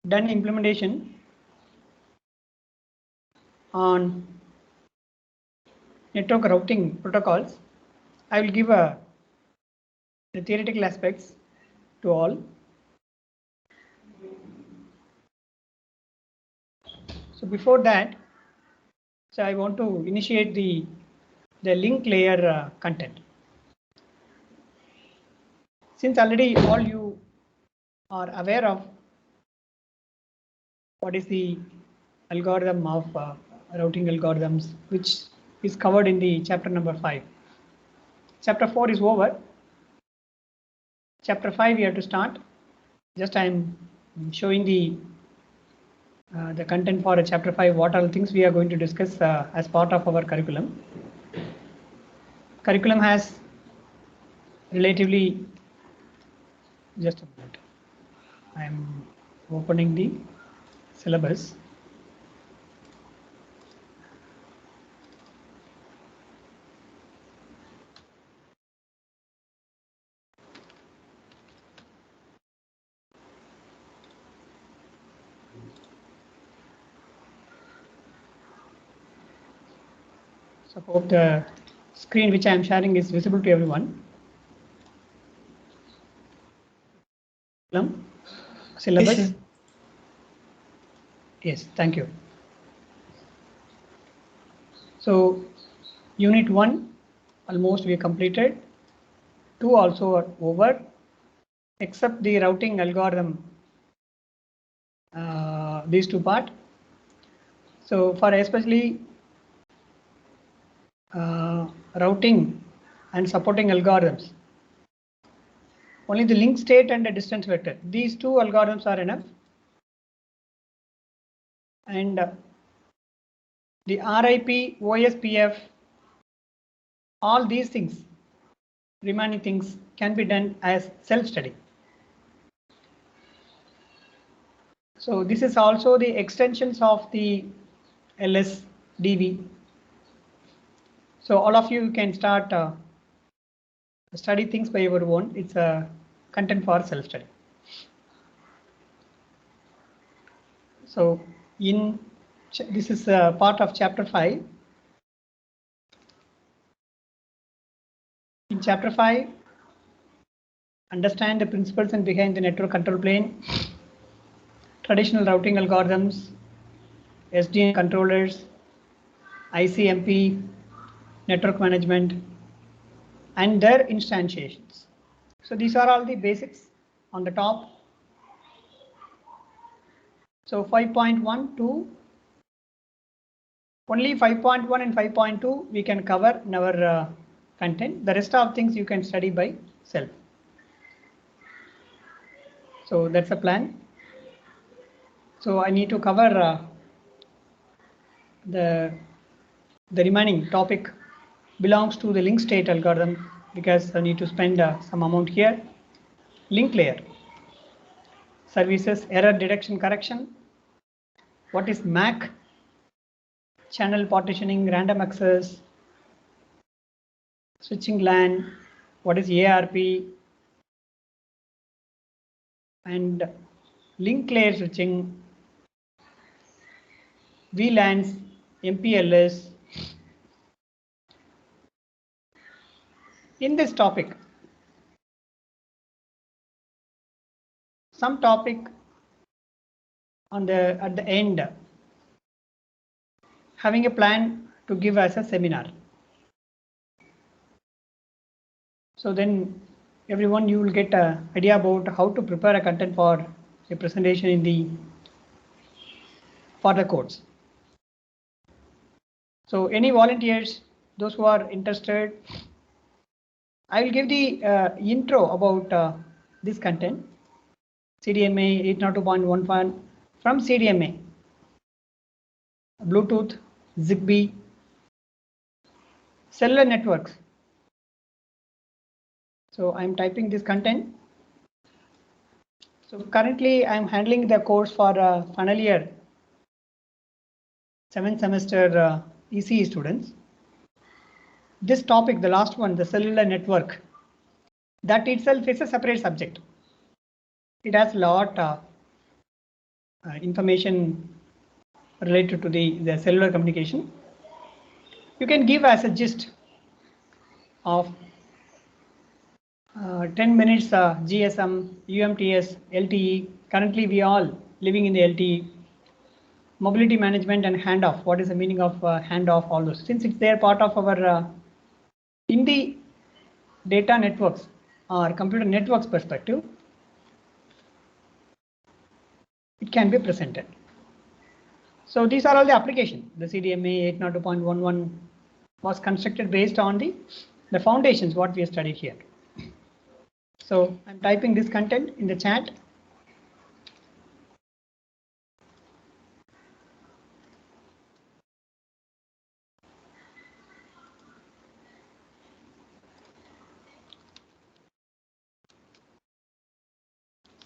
done implementation on network routing protocols. I will give the theoretical aspects to all. So before that, so I want to initiate the link layer content. Since already all you are aware of what is the algorithm of routing algorithms, which is covered in the chapter number 5. Chapter 4 is over. Chapter 5 we have to start. Just I am showing the content for chapter 5. What are the things we are going to discuss as part of our curriculum? Curriculum has relatively, just a minute, I am opening the syllabus. So hope the screen which I am sharing is visible to everyone. Syllabus. Yes, thank you. So unit 1 almost we completed. 2 also are over, except the routing algorithm, these 2 parts. So for especially routing and supporting algorithms, only the link state and the distance vector, these 2 algorithms are enough. And the RIP, OSPF, all these things, remaining things can be done as self-study. So this is also the extensions of the LSDV. So all of you can start study things by your own. It's a content for self-study. So this is part of chapter 5. In chapter 5, understand the principles and behind the network control plane, traditional routing algorithms, SDN controllers, ICMP, network management, and their instantiations. So these are all the basics on the top. So 5.1 to only 5.1 and 5.2 we can cover in our content. The rest of things you can study by self. So that's a plan. So I need to cover the remaining topic belongs to the link state algorithm, because I need to spend some amount here. Link layer, services, error detection correction. What is MAC? Channel partitioning, random access, switching LAN. What is ARP? And link layer switching, VLANs, MPLS. In this topic, some topic at the end, having a plan to give as a seminar. So then everyone, you will get an idea about how to prepare a content for a presentation in the further course. So any volunteers, those who are interested, I will give the intro about this content. CDMA 802.1 from CDMA, Bluetooth, Zigbee, cellular networks. So I'm typing this content. So currently I'm handling the course for final year 7th semester ECE students. This topic, the last one, the cellular network, that itself is a separate subject. It has a lot information related to the cellular communication. You can give as a gist of 10 minutes GSM, UMTS, LTE. Currently, we all living in the LTE. Mobility management and handoff. What is the meaning of handoff? All those. Since it's there part of our in the data networks or computer networks perspective, it can be presented. So these are all the applications. The CDMA 802.11 was constructed based on the foundations what we have studied here. So I'm typing this content in the chat.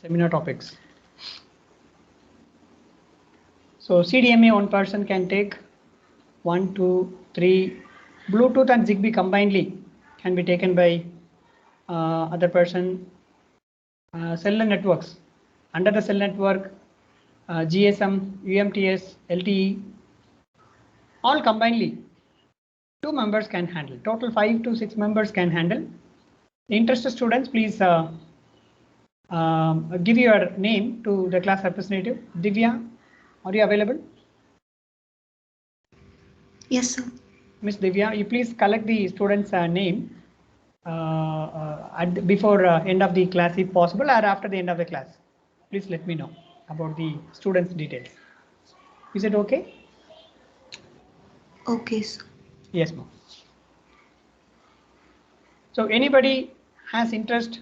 Seminar topics. So CDMA, one person can take 1, 2, 3. Bluetooth and Zigbee combinedly can be taken by other person. Cellular networks. Under the cell network, GSM, UMTS, LTE, all combinedly 2 members can handle. Total 5 to 6 members can handle. Interested students, please give your name to the class representative. Divya, are you available? Yes, sir. Miss Divya, you please collect the student's name before end of the class if possible, or after the end of the class. Please let me know about the students' details. Is it okay? Okay, sir. Yes, ma'am. So anybody has interest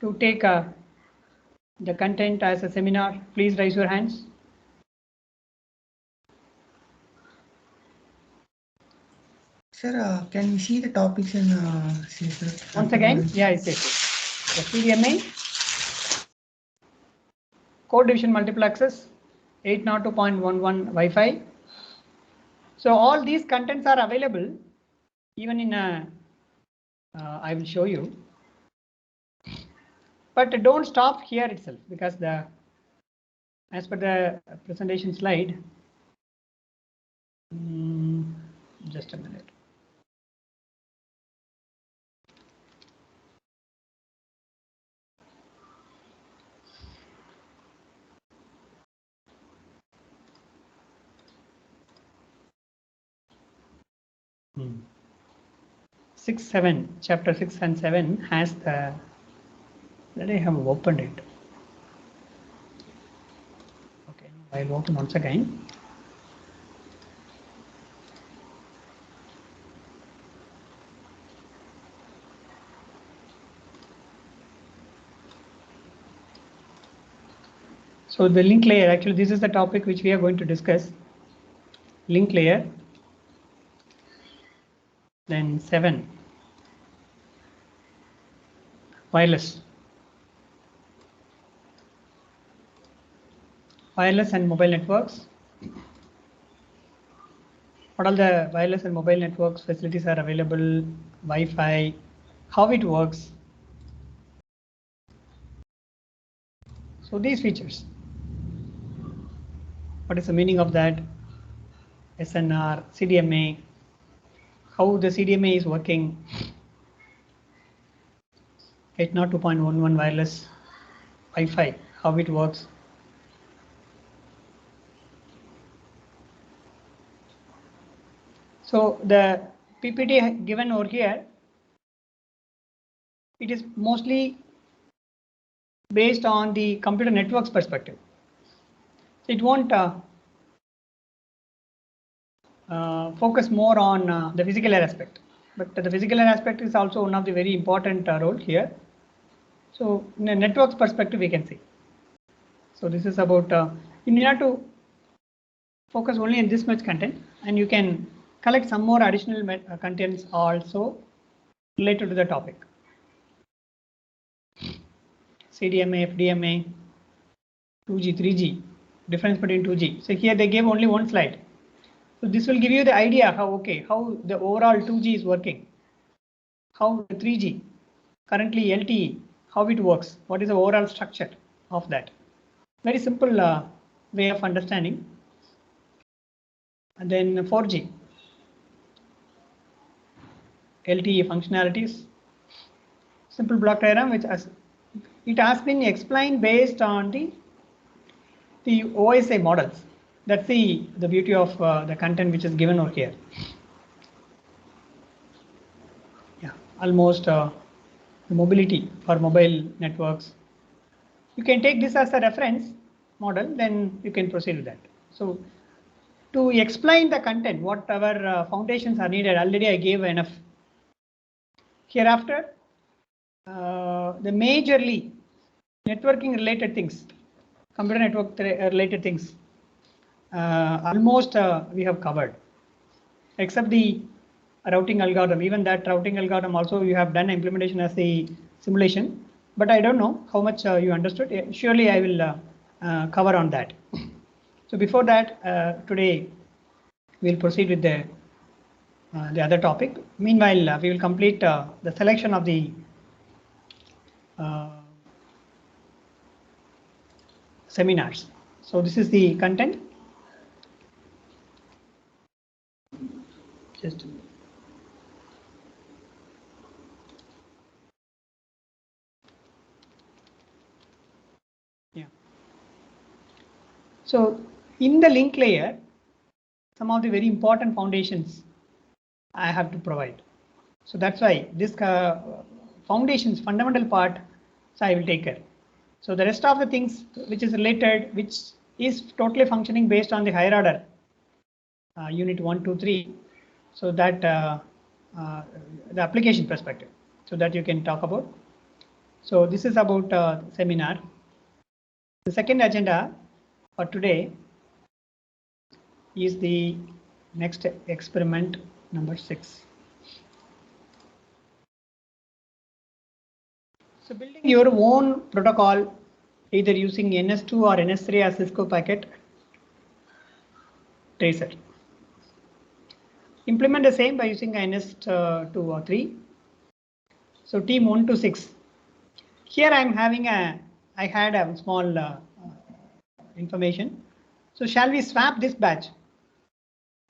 to take the content as a seminar, please raise your hands. Sir, can we see the topics in Once again, yeah, it's it. The CDMA, code division multiplexes, 802.11 Wi-Fi. So all these contents are available even in I will show you. But don't stop here itself, because as per the presentation slide, just a minute. Chapter 6 and 7 has the, that I have opened it. Okay, I'll open once again. So the link layer, actually this is the topic which we are going to discuss. Link layer. Then 7. Wireless. Wireless and mobile networks. What all the wireless and mobile networks facilities are available, Wi-Fi, how it works. So these features. What is the meaning of that? SNR, CDMA, how the CDMA is working. 802.11 wireless, Wi-Fi, how it works. So the PPT given over here, it is mostly based on the computer networks perspective. So it won't focus more on the physical air aspect, but the physical air aspect is also one of the very important role here. So in a networks perspective, we can see. So this is about you need not to focus only on this much content, and you can collect some more additional contents also related to the topic. CDMA, FDMA, 2G, 3G, difference between 2G. So here they gave only one slide. So this will give you the idea how the overall 2G is working, how the 3G, currently LTE, how it works, what is the overall structure of that. Very simple way of understanding. And then 4G. LTE functionalities. Simple block diagram which it has been explained based on the OSI models. That's the beauty of the content which is given over here. Yeah, almost the mobility for mobile networks. You can take this as a reference model, then you can proceed with that. So to explain the content, whatever foundations are needed, already I gave enough. Hereafter, the majorly networking related things, computer network related things, almost we have covered, except the routing algorithm. Even that routing algorithm also you have done implementation as the simulation, but I don't know how much you understood. Surely I will cover on that. So before that, today we'll proceed with the other topic. Meanwhile, we will complete the selection of the seminars. So this is the content. Just a minute. Yeah. So in the link layer, some of the very important foundations I have to provide. So that's why this foundations, fundamental part, so I will take care. So the rest of the things which is related, which is totally functioning based on the higher order, unit 1, 2, 3. So that the application perspective, so that you can talk about. So this is about seminar. The second agenda for today is the next experiment number 6. So building your own protocol, either using NS2 or NS3 as Cisco packet tracer. Implement the same by using NS2 or 3. So team 1 to 6. Here I am having I had a small information. So shall we swap this batch?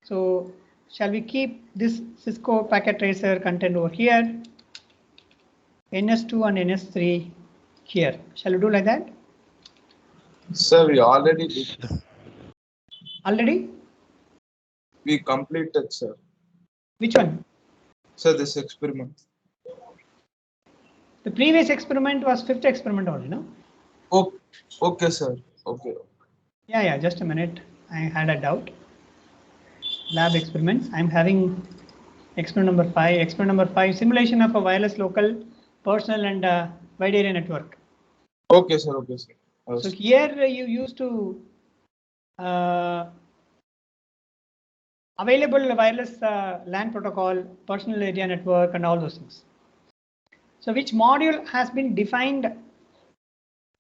So shall we keep this Cisco packet tracer content over here, NS2 and NS3 here? Shall we do like that? Sir, we already did. Already? We completed, sir. Which one? Sir, this experiment. The previous experiment was 5th experiment only, no? Oh, okay, sir. Okay. Yeah, just a minute. I had a doubt. Lab experiments. I'm having experiment number 5. Experiment number 5, simulation of a wireless local, personal and wide area network. Okay, sir. Okay, sir. So here you used to available wireless LAN protocol, personal area network, and all those things. So which module has been defined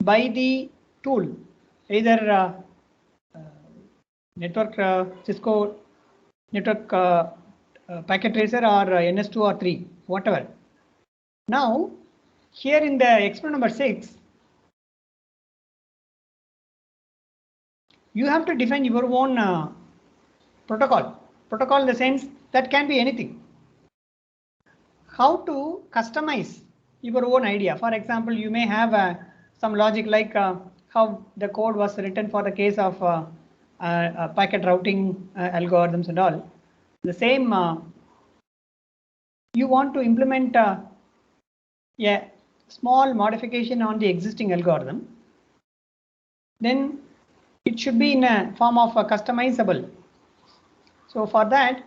by the tool, either network Cisco network packet tracer or NS2 or 3, whatever. Now, here in the experiment number 6, you have to define your own protocol. Protocol in the sense that can be anything. How to customize your own idea. For example, you may have some logic like how the code was written for the case of packet routing algorithms and all. The same you want to implement a small modification on the existing algorithm, then it should be in a form of a customizable. So for that,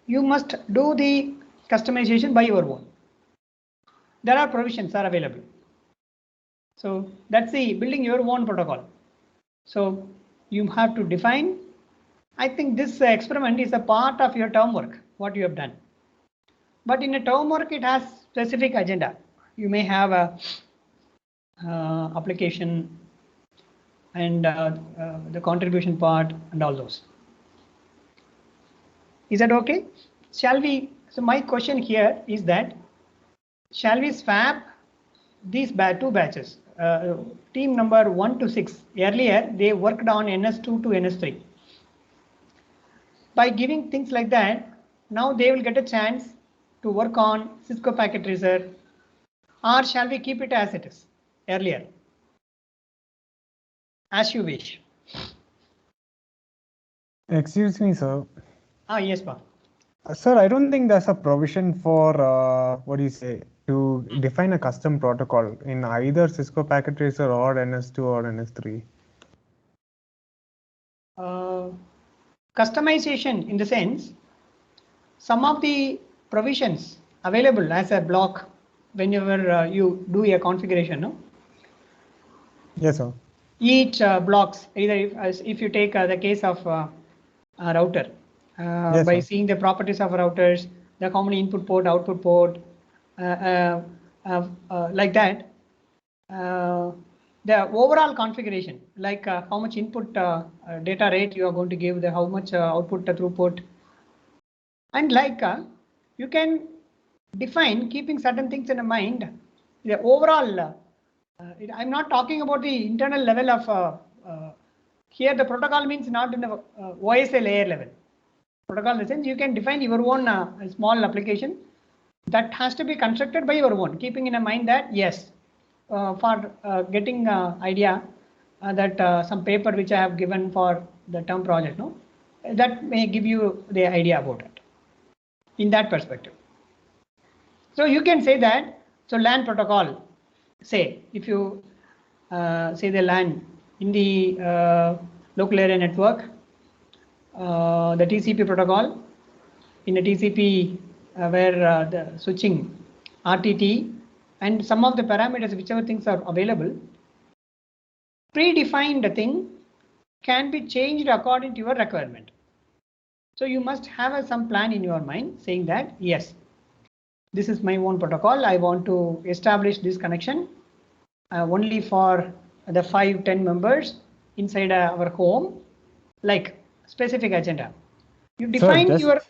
you must do the customization by your own. There are provisions are available. So that's the building your own protocol. So you have to define. I think this experiment is a part of your term work, what you have done. But in a term work, it has specific agenda. You may have a application and the contribution part and all those. Is that okay? Shall we? So my question here is that shall we swap these two batches, team number 1 to 6, earlier they worked on NS2 to NS3. By giving things like that, now they will get a chance to work on Cisco Packet Tracer, or shall we keep it as it is earlier? As you wish. Excuse me, sir. Yes, ma'am. Sir, I don't think there's a provision for, what do you say, to define a custom protocol in either Cisco Packet Tracer or NS2 or NS3. Customization in the sense, some of the provisions available as a block whenever you do a configuration, no? Yes, sir. Each blocks, either if you take the case of a router, Yes, by sir. seeing the properties of routers, the common input port, output port, like that, the overall configuration, like how much input data rate you are going to give, how much output throughput, and like you can define keeping certain things in mind. The overall, I'm not talking about the internal level of here. The protocol means not in the OSA layer level. Protocol in the sense you can define your own small application that has to be constructed by your own, keeping in mind that yes, for getting idea that some paper which I have given for the term project, no, that may give you the idea about it in that perspective. So you can say that, so LAN protocol, say if you say the LAN in the local area network, the TCP protocol, in the TCP where the switching RTT and some of the parameters, whichever things are available, predefined thing can be changed according to your requirement. So you must have some plan in your mind saying that yes, this is my own protocol. I want to establish this connection only for the 5-10 members inside our home, like specific agenda. You define your.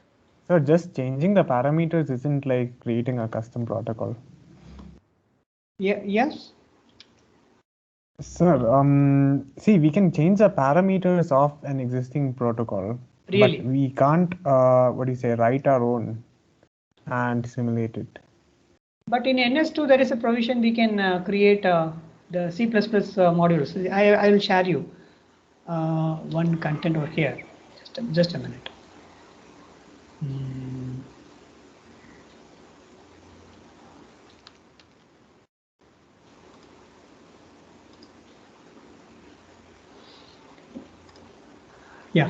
Sir, just changing the parameters isn't like creating a custom protocol. Yeah, yes. Sir, see, we can change the parameters of an existing protocol, Really? but we can't, what do you say, write our own and simulate it. But in NS2, there is a provision we can create the C++ modules. I will share you one content over here. Just a minute. Yeah.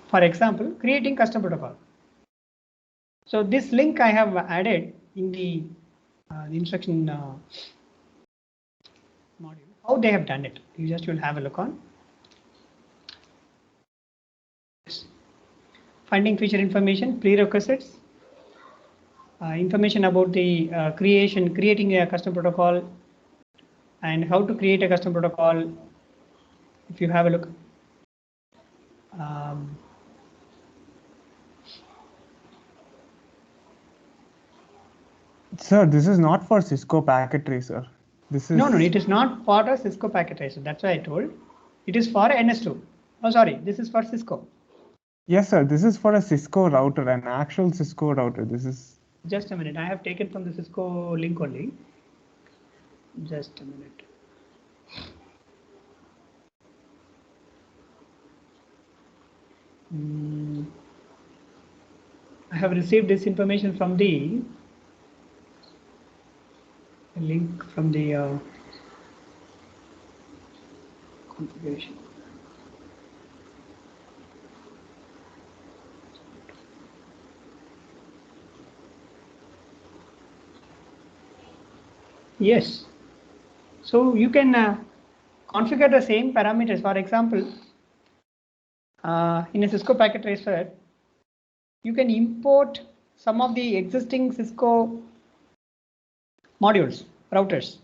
For example, creating custom protocol. So this link I have added in the instruction module. How they have done it? You just will have a look on. Finding feature information, prerequisites, information about the creating a custom protocol, and how to create a custom protocol. If you have a look. Sir, this is not for Cisco Packet Tracer. This is No, it is not for a Cisco Packet Tracer. That's why I told. It is for NS2. Oh, sorry, this is for Cisco. Yes, sir. This is for a Cisco router, an actual Cisco router. This is. Just a minute. I have taken from the Cisco link only. Just a minute. I have received this information from the link from the configuration. Yes. So you can configure the same parameters. For example, in a Cisco Packet Tracer, you can import some of the existing Cisco modules, routers.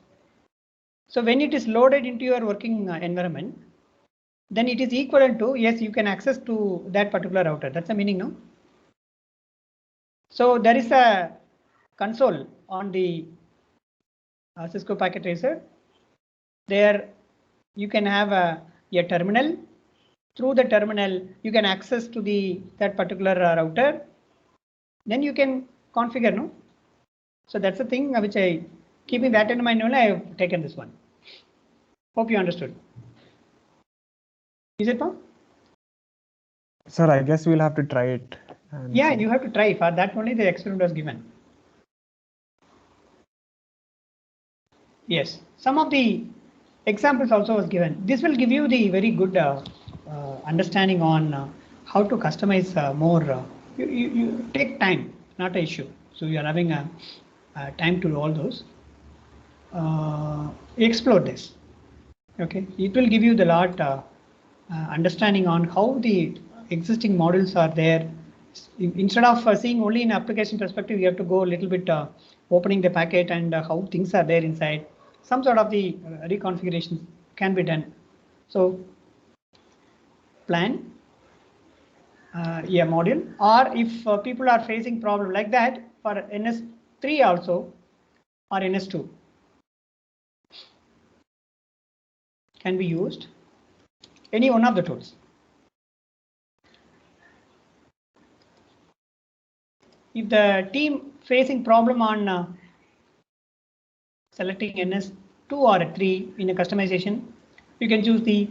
So when it is loaded into your working environment, then it is equivalent to, yes, you can access to that particular router. That's the meaning, no? So there is a console on the Cisco Packet Tracer there you can have a terminal. Through the terminal, you can access to that particular router. Then you can configure, no? So that's the thing which keeping that in mind only, I have taken this one. Hope you understood. Is it, Paul? Sir, I guess we'll have to try it. Yeah, you have to try. For that only the experiment was given. Yes, some of the examples also was given. This will give you the very good understanding on how to customize more. You take time, not an issue. So you are having a time to do all those. Explore this. Okay, it will give you the lot understanding on how the existing models are there. Instead of seeing only in application perspective, you have to go a little bit opening the packet and how things are there inside. Some sort of the reconfiguration can be done. So plan a module, or if people are facing problem like that for NS3 also or NS2 can be used, any one of the tools. If the team facing problem on selecting NS2 or 3 in a customization, you can choose the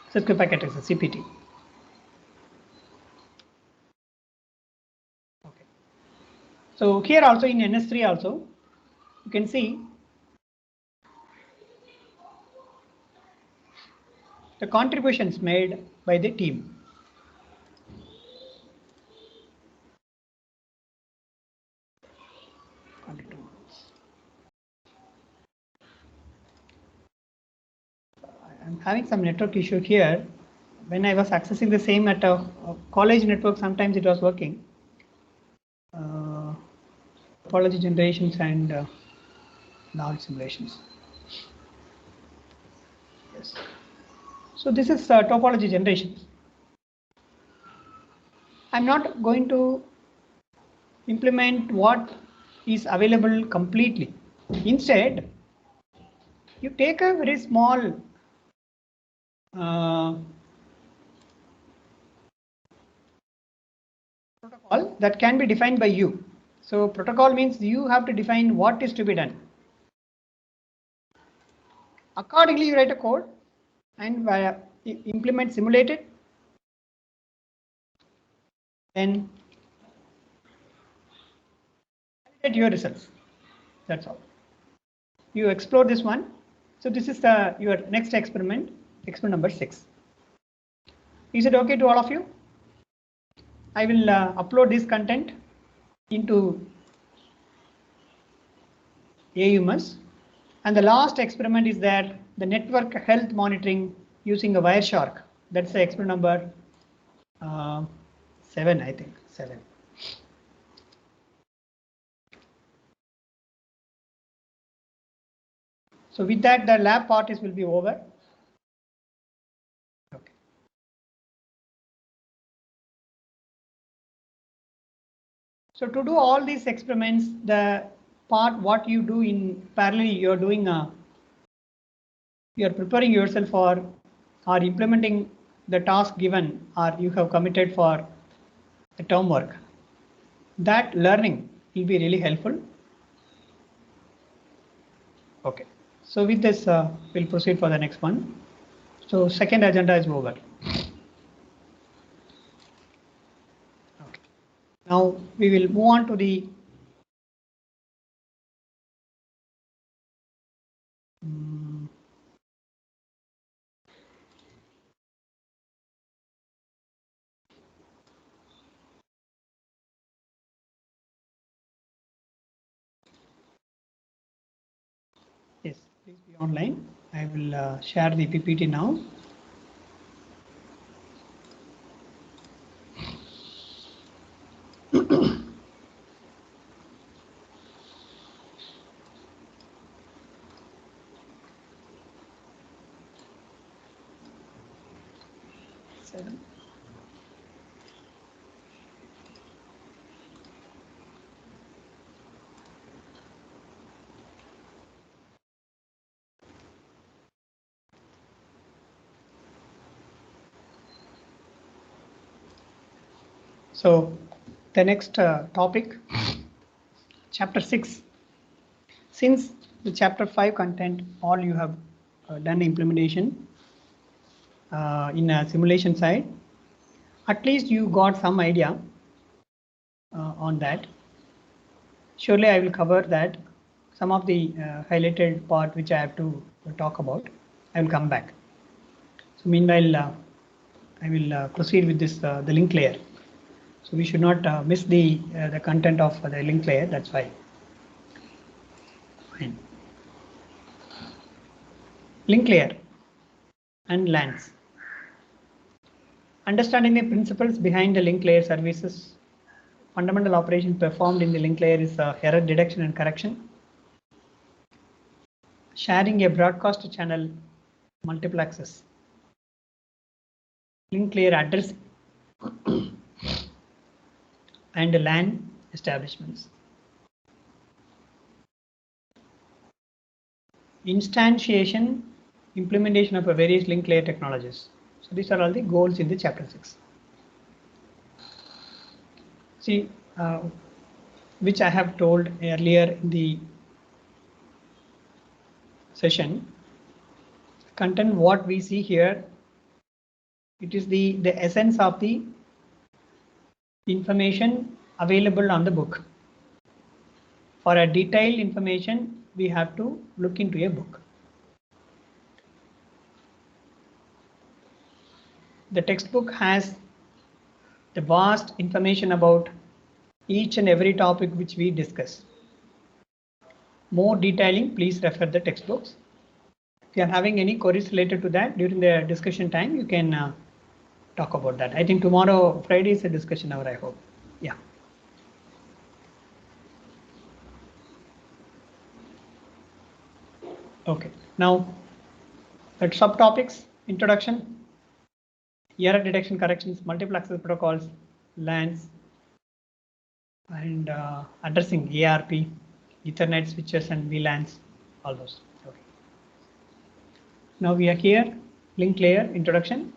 Cisco Packet Tracer CPT. Okay. So here also in NS3 also, you can see the contributions made by the team. I'm having some network issue here. When I was accessing the same at a college network, sometimes it was working. Topology generations and knowledge simulations. Yes. So this is topology generations. I'm not going to implement what is available completely. Instead, you take a very small protocol that can be defined by you. So protocol means you have to define what is to be done. Accordingly, you write a code and implement, simulate it, then validate your results. That's all. You explore this one. So this is your next experiment number 6. Is it okay to all of you? I will upload this content into AUMS. And the last experiment is that the network health monitoring using a Wireshark. That's the experiment number 7, I think. 7. So with that, the lab part will be over. Okay. So to do all these experiments, the part what you do in parallel, you're doing you're preparing yourself for or implementing the task given or you have committed for the term work. That learning will be really helpful. Okay. So with this, we'll proceed for the next one. So second agenda is over. Okay. Now we will move on to the yes, please be online. I will share the PPT now. So the next topic, chapter 6. Since the chapter 5 content, all you have done implementation in a simulation side, at least you got some idea on that. Surely I will cover that. Some of the highlighted part which I have to talk about, I will come back. So meanwhile, I will proceed with this the link layer. So we should not miss the content of the link layer. That's why. Fine. Link layer and LANs. Understanding the principles behind the link layer services. Fundamental operation performed in the link layer is error detection and correction. Sharing a broadcast channel, multiple access. Link layer address and LAN establishments. Instantiation, implementation of various link layer technologies. So these are all the goals in the chapter 6. See, which I have told earlier in the session, content what we see here, it is the essence of the information available on the book. For a detailed information, we have to look into a book. The textbook has the vast information about each and every topic which we discuss. More detailing, please refer the textbooks. If you are having any queries related to that during the discussion time, you can talk about that. I think tomorrow, Friday is a discussion hour, I hope. Yeah. Okay, now at subtopics, introduction, error detection corrections, multiple access protocols, LANs, and addressing ARP, Ethernet switches and VLANs, all those. Okay. Now we are here, link layer, introduction.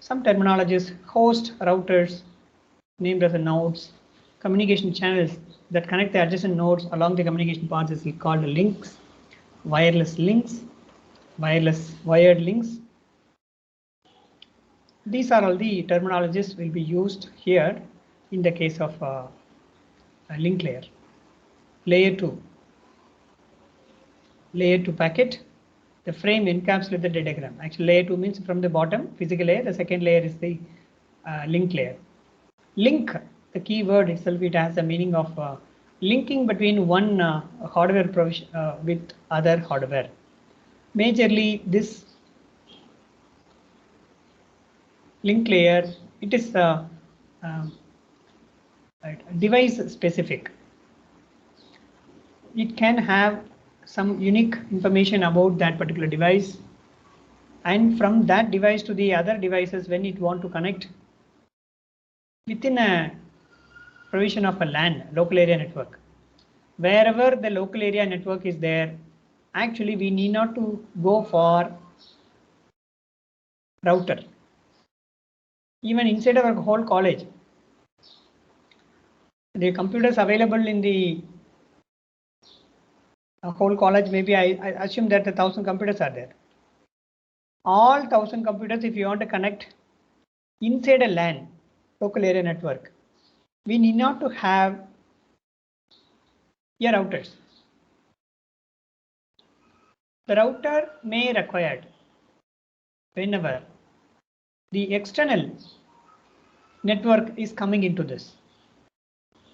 Some terminologies, host, routers, named as the nodes, communication channels that connect the adjacent nodes along the communication paths is called links, wireless links, wired links. These are all the terminologies will be used here in the case of a link layer. Layer 2. Layer 2 packet. The frame encapsulates the datagram. Actually, layer 2 means from the bottom, physical layer. The second layer is the link layer. Link, the keyword itself, it has a meaning of linking between one hardware provision with other hardware. Majorly, this link layer, it is device specific. It can have some unique information about that particular device, and from that device to the other devices, when it want to connect within a provision of a LAN, local area network, wherever the local area network is there, actually we need not to go for router. Even inside our whole college, the computers available in the whole college, maybe I assume that 1,000 computers are there. All 1,000 computers, if you want to connect inside a LAN, local area network, we need not to have routers. The router may required whenever the external network is coming into this.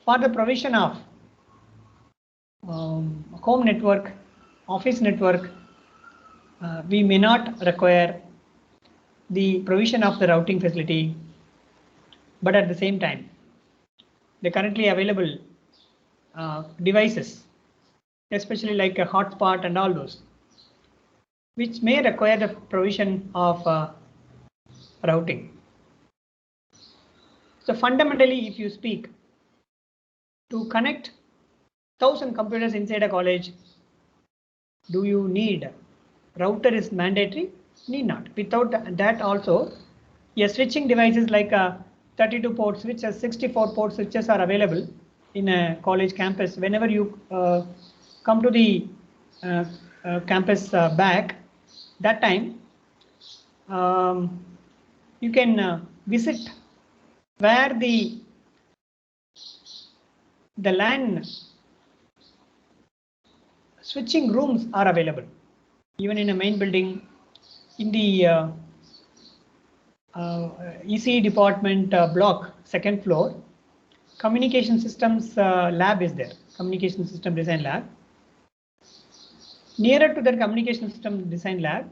For the provision of home network, office network, we may not require the provision of the routing facility, but at the same time, the currently available devices, especially like a hotspot and all those, which may require the provision of routing. So fundamentally, if you speak, to connect 1,000 computers inside a college, do you need router is mandatory? Need not. Without that also, a switching devices like 32 port switches, 64 port switches are available in a college campus. Whenever you come to the campus back, that time you can visit where the LAN switching rooms are available. Even in a main building, in the ECE department block, second floor, communication systems lab is there, communication system design lab. Nearer to that communication system design lab,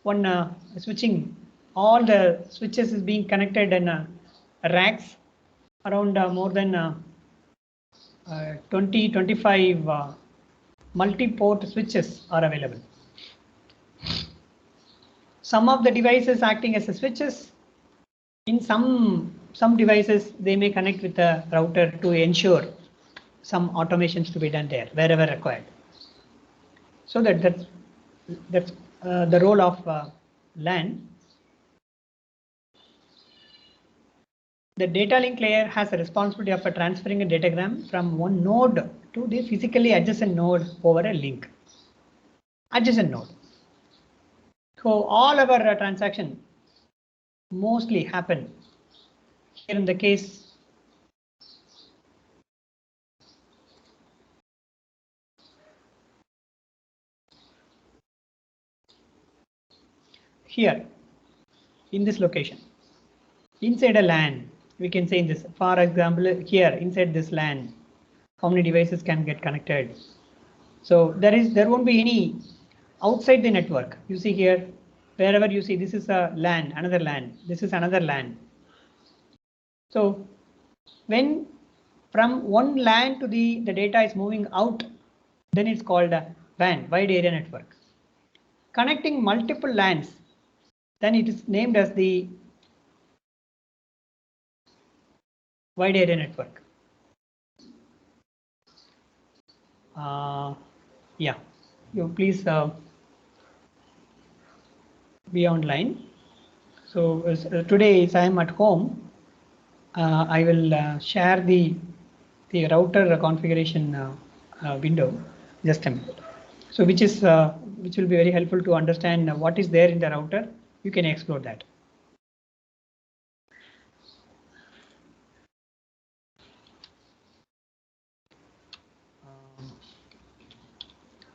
one switching, all the switches is being connected in racks, around more than 20-25 multi-port switches are available. Some of the devices acting as a switches. In some devices, they may connect with the router to ensure some automations to be done there wherever required. So that's the role of LAN. The data link layer has a responsibility of transferring a datagram from one node to the physically adjacent node over a link. Adjacent node. So all our transaction mostly happen here in the case here in this location. Inside a LAN, we can say in this, for example, here inside this LAN, how many devices can get connected. So there won't be any outside the network. You see here, wherever you see, this is a LAN, another LAN, this is another LAN. So when from one LAN to the data is moving out, then it's called a WAN, wide area network. Connecting multiple LANs, then it is named as the wide area network. Yeah, you please be online. So today, as I am at home, I will share the router configuration window. Just a minute. So which will be very helpful to understand what is there in the router. You can explore that.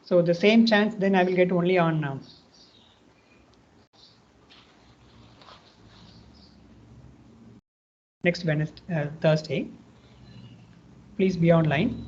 So the same chance, then I will get only on next Wednesday, Thursday. Please be online.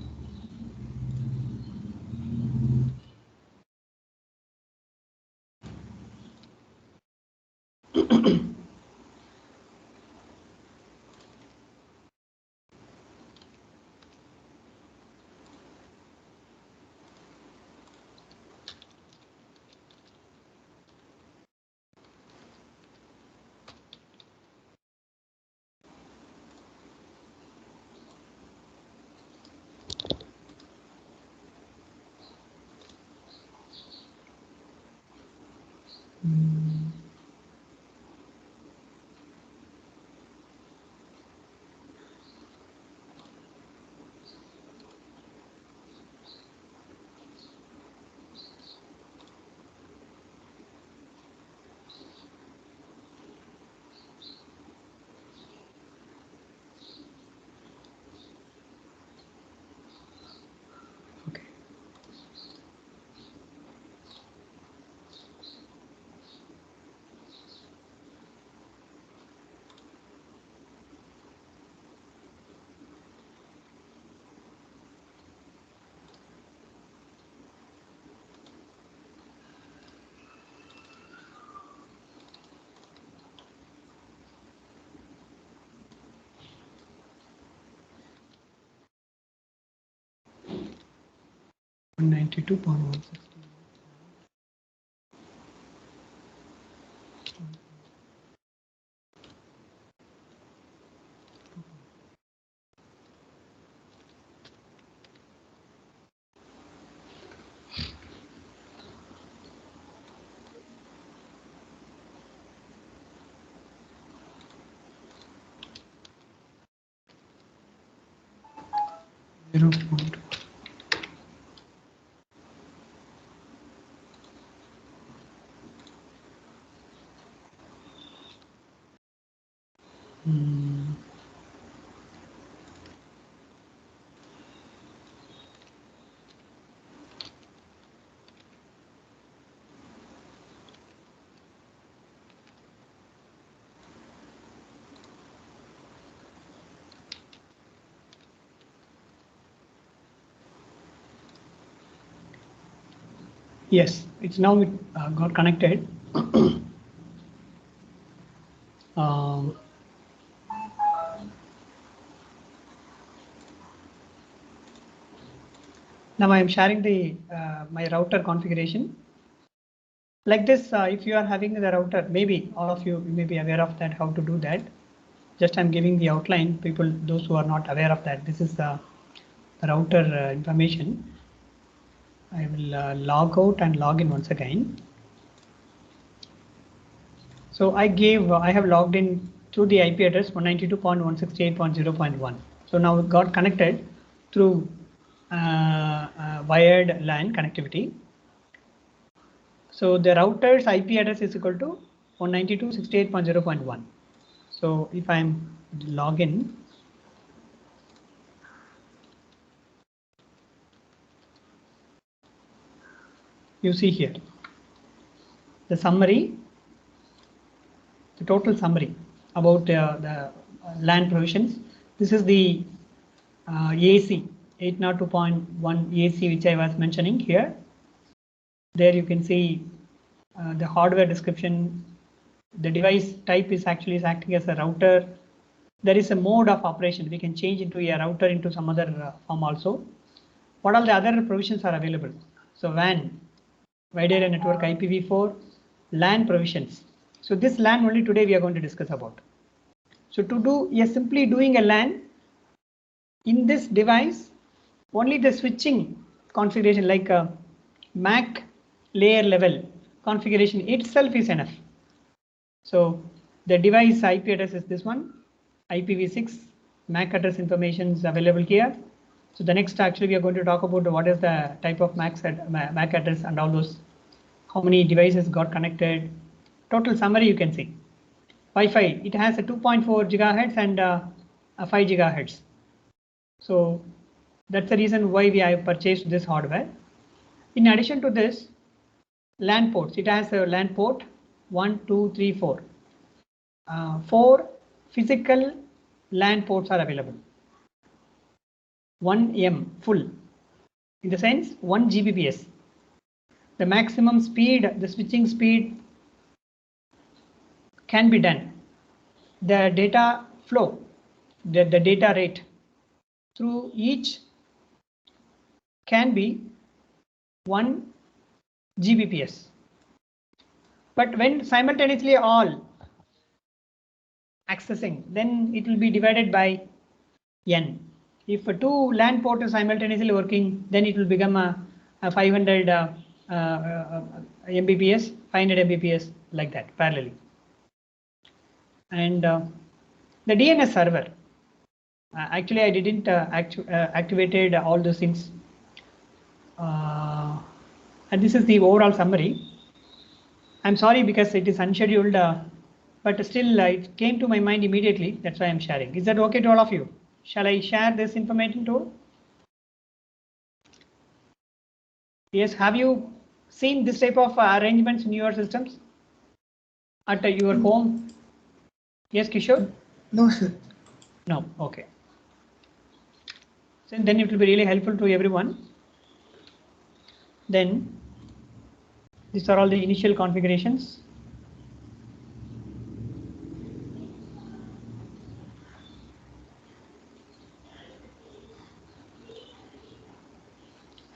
.192.160. 0.1. Yes, it's now got connected. Now I am sharing the my router configuration. Like this, if you are having the router, maybe all of you may be aware of that, how to do that. Just I'm giving the outline, people, those who are not aware of that. This is the router information. I will log out and log in once again. So I have logged in through the IP address 192.168.0.1. So now it got connected through wired LAN connectivity. So the router's IP address is equal to 192.168.0.1. So if I'm login, you see here the summary, the total summary about the LAN provisions. This is the AC 802.1 AC which I was mentioning here. There you can see the hardware description. The device type is actually acting as a router. There is a mode of operation. We can change into a router into some other form also. What all the other provisions are available? So WAN, wide area network, IPv4, LAN provisions. So this LAN only today we are going to discuss about. So to do, simply doing a LAN in this device, only the switching configuration like MAC layer level configuration itself is enough. So the device IP address is this one, IPv6, MAC address information is available here. So the next actually we are going to talk about what is the type of MAC address and all those, how many devices got connected. Total summary you can see. Wi-Fi, it has a 2.4 gigahertz and a 5 gigahertz. So that's the reason why we have purchased this hardware. In addition to this, LAN ports, it has a LAN port 1, 2, 3, 4. 4 physical LAN ports are available. 1 M full, in the sense 1 Gbps. The maximum speed, the switching speed can be done. The data flow, the data rate through each can be 1 Gbps. But when simultaneously all accessing, then it will be divided by N. If 2 LAN ports are simultaneously working, then it will become a 500 Mbps, 500 Mbps like that parallelly. And the DNS server, actually I didn't activated all those things. And this is the overall summary. I'm sorry because it is unscheduled, but still it came to my mind immediately. That's why I'm sharing. Is that okay to all of you? Shall I share this information too? Yes, have you seen this type of arrangements in your systems at your home? Yes, Kishore? No, sir. No, okay. So then it will be really helpful to everyone. Then these are all the initial configurations.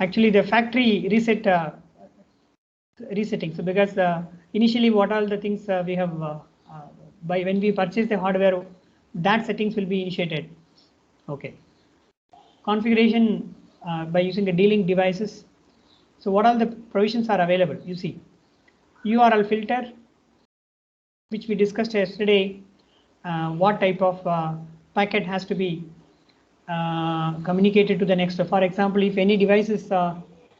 Actually, the factory resetting. So because initially what all the things we have by when we purchase the hardware, that settings will be initiated. Okay. Configuration by using the D-Link devices. So what all the provisions are available? You see, URL filter, which we discussed yesterday. What type of packet has to be communicated to the next. For example, if any device is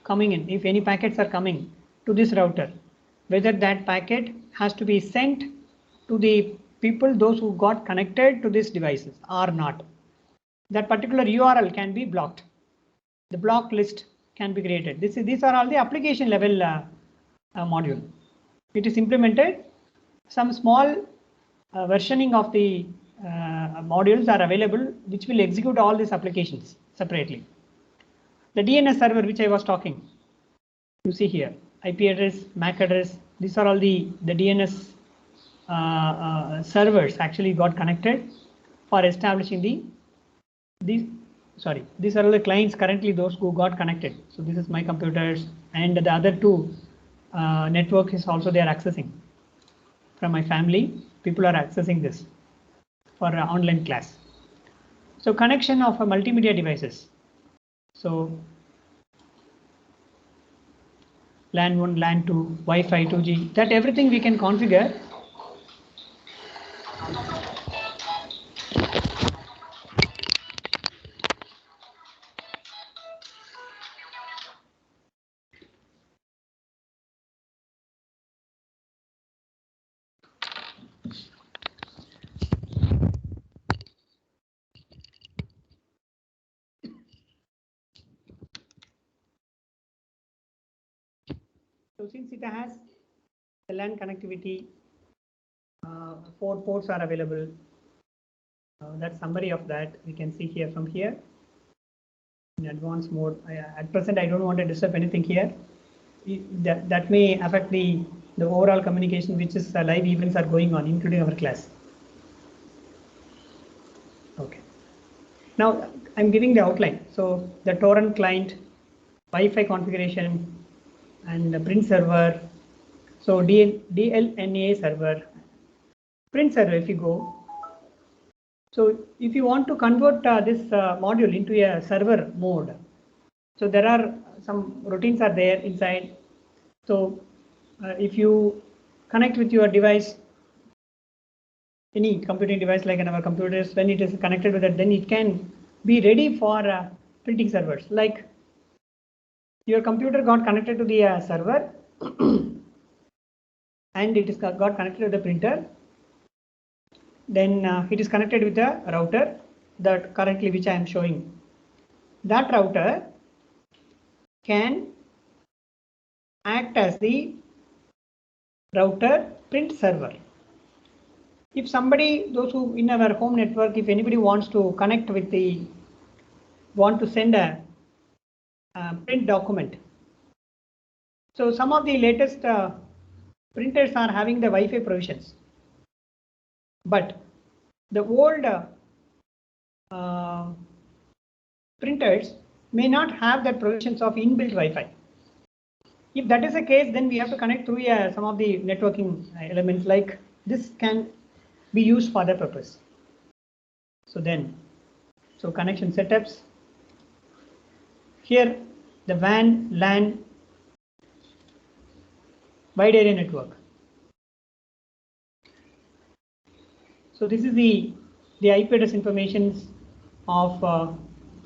coming in, if any packets are coming to this router, whether that packet has to be sent to the people, those who got connected to these devices or not. That particular URL can be blocked. The block list can be created. These are all the application level module. It is implemented. Some small versioning of the modules are available which will execute all these applications separately. The DNS server which I was talking, you see here, IP address, MAC address, these are all the DNS servers actually got connected for establishing these are all the clients currently, those who got connected. So this is my computers, and the other two network is also they are accessing from my family. People are accessing this for online class. So connection of multimedia devices. So LAN 1, LAN 2, Wi-Fi, 2G, that everything we can configure. So since it has the LAN connectivity, 4 ports are available. That summary of that we can see here from here. In advanced mode, at present I don't want to disturb anything here. That may affect the overall communication, which is live events are going on, including our class. Okay. Now I'm giving the outline. So the torrent client, Wi-Fi configuration, and the print server. So DLNA server, print server. If you go, so if you want to convert this module into a server mode, so there are some routines are there inside. So if you connect with your device, any computing device like in our computers, when it is connected with it, then it can be ready for printing servers. Like your computer got connected to the server and it is got connected to the printer. Then it is connected with the router that currently which I am showing. That router can act as the router print server. If somebody, those who in our home network, if anybody wants to connect with want to send a print document. So some of the latest printers are having the Wi-Fi provisions, but the old printers may not have the provisions of inbuilt Wi-Fi. If that is the case, then we have to connect through some of the networking elements, like this can be used for that purpose. So connection setups. Here the WAN, LAN, wide area network. So this is the IP address information of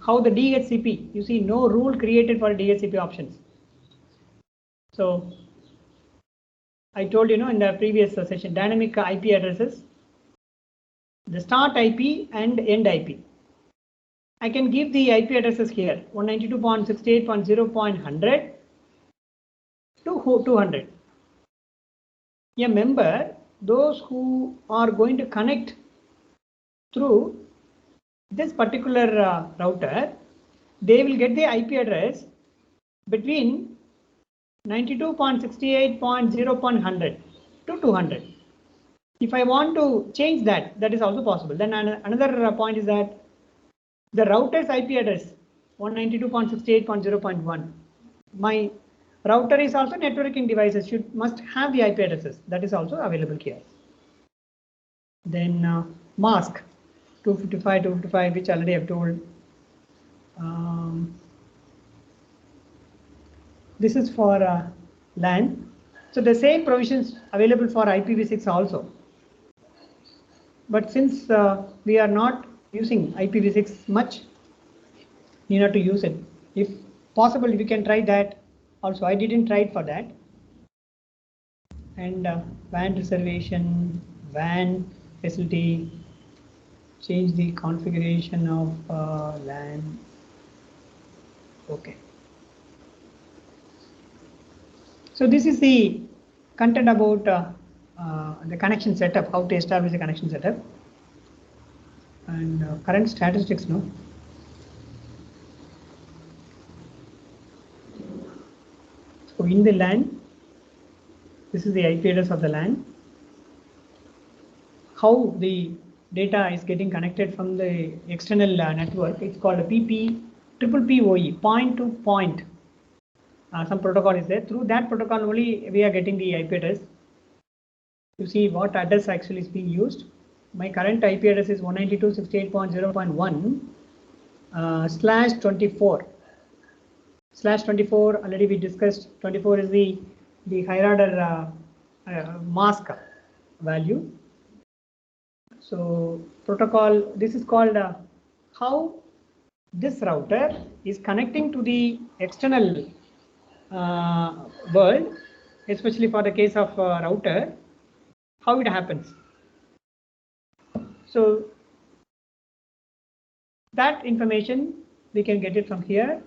how the DHCP. You see, no rule created for DHCP options. So I told you in the previous session, dynamic IP addresses, the start IP and end IP. I can give the IP addresses here, 192.68.0.100 to 200. A member, those who are going to connect through this particular router, they will get the IP address between 92.68.0.100 to 200. If I want to change that, that is also possible. Then another point is that the router's IP address 192.68.0.1. My router is also networking devices must have the IP addresses. That is also available here. Then mask 255, which already I have told. This is for LAN. So the same provisions available for IPv6 also. But since we are not using IPv6 much, need not to use it. If possible, we can try that also. I didn't try it for that. And WAN reservation, WAN facility, change the configuration of LAN. Okay. So this is the content about the connection setup, how to establish the connection setup, and current statistics. No. So in the LAN, this is the IP address of the LAN. How the data is getting connected from the external network, it's called a PPPoE, point to point. Some protocol is there. Through that protocol only we are getting the IP address. You see what address actually is being used. My current IP address is 192.68.0.1 slash 24. Slash 24 already we discussed. 24 is the higher order mask value. So protocol, this is called how this router is connecting to the external world, especially for the case of router, how it happens. So that information we can get it from here.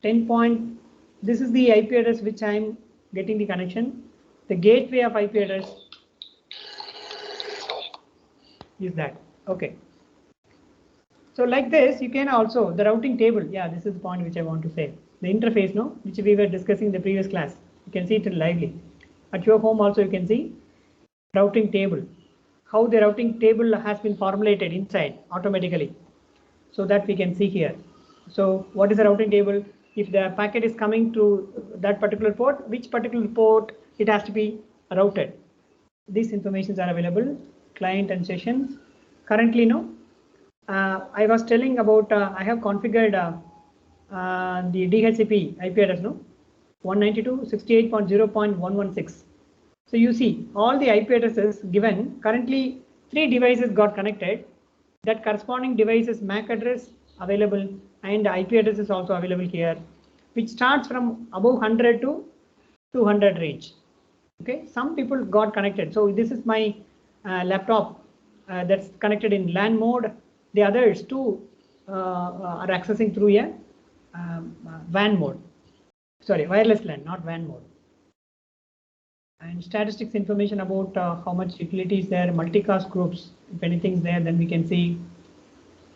10 point, this is the IP address which I am getting the connection. The gateway of IP address is that. Okay. So like this, you can also, the routing table, yeah, this is the point which I want to say. The interface, no, which we were discussing in the previous class. You can see it lively. At your home also you can see routing table. How the routing table has been formulated inside automatically. So that we can see here. So what is the routing table? If the packet is coming to that particular port, which particular port it has to be routed. These informations are available. Client and sessions. Currently, no. I was telling about I have configured the DHCP IP address, no, 192.68.0.116. So you see all the IP addresses given. Currently, 3 devices got connected. That corresponding devices MAC address available and IP address is also available here, which starts from above 100 to 200 range. Okay, some people got connected. So this is my laptop that's connected in LAN mode. The others too are accessing through a WAN mode. Sorry, wireless LAN, not WAN mode. And statistics information about how much utility is there, multicast groups. If anything is there, then we can see.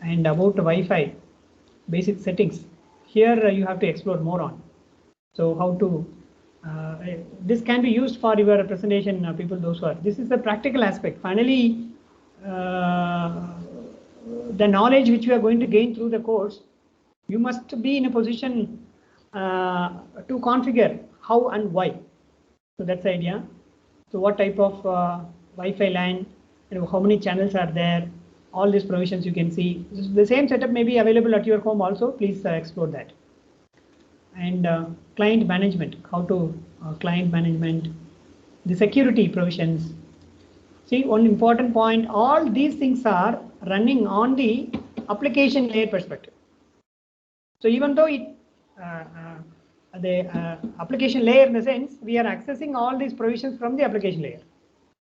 And about Wi-Fi, basic settings. Here you have to explore more on. So how to, this can be used for your presentation, people, those who are. This is the practical aspect. Finally, the knowledge which you are going to gain through the course, you must be in a position to configure how and why. So that's the idea. So what type of Wi-Fi LAN, how many channels are there, all these provisions you can see. The same setup may be available at your home also. Please explore that. And client management, how to client management, the security provisions. See, one important point, all these things are running on the application layer perspective. So even though it the application layer, in the sense we are accessing all these provisions from the application layer.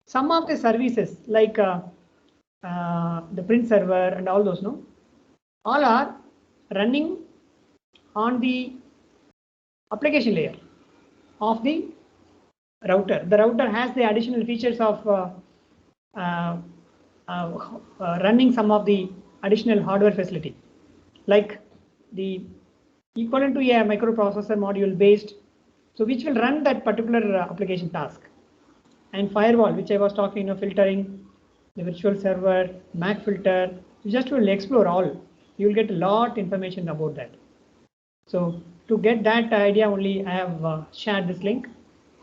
Some of the services like the print server and all those, no, all are running on the application layer of the router. The router has the additional features of running some of the additional hardware facility, like the equivalent to a microprocessor module based, so which will run that particular application task. And firewall, which I was talking, filtering, the virtual server, MAC filter, you just will explore all. You will get a lot information about that. So to get that idea only, I have shared this link.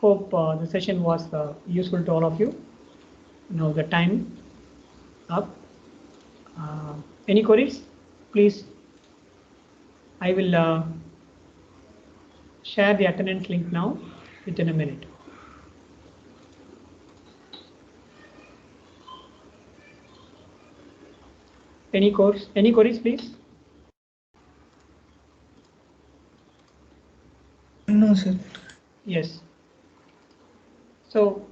Hope the session was useful to all of you. Now the time up. Any queries? Please. I will share the attendance link now within a minute. Any queries, please? No, sir. Yes. So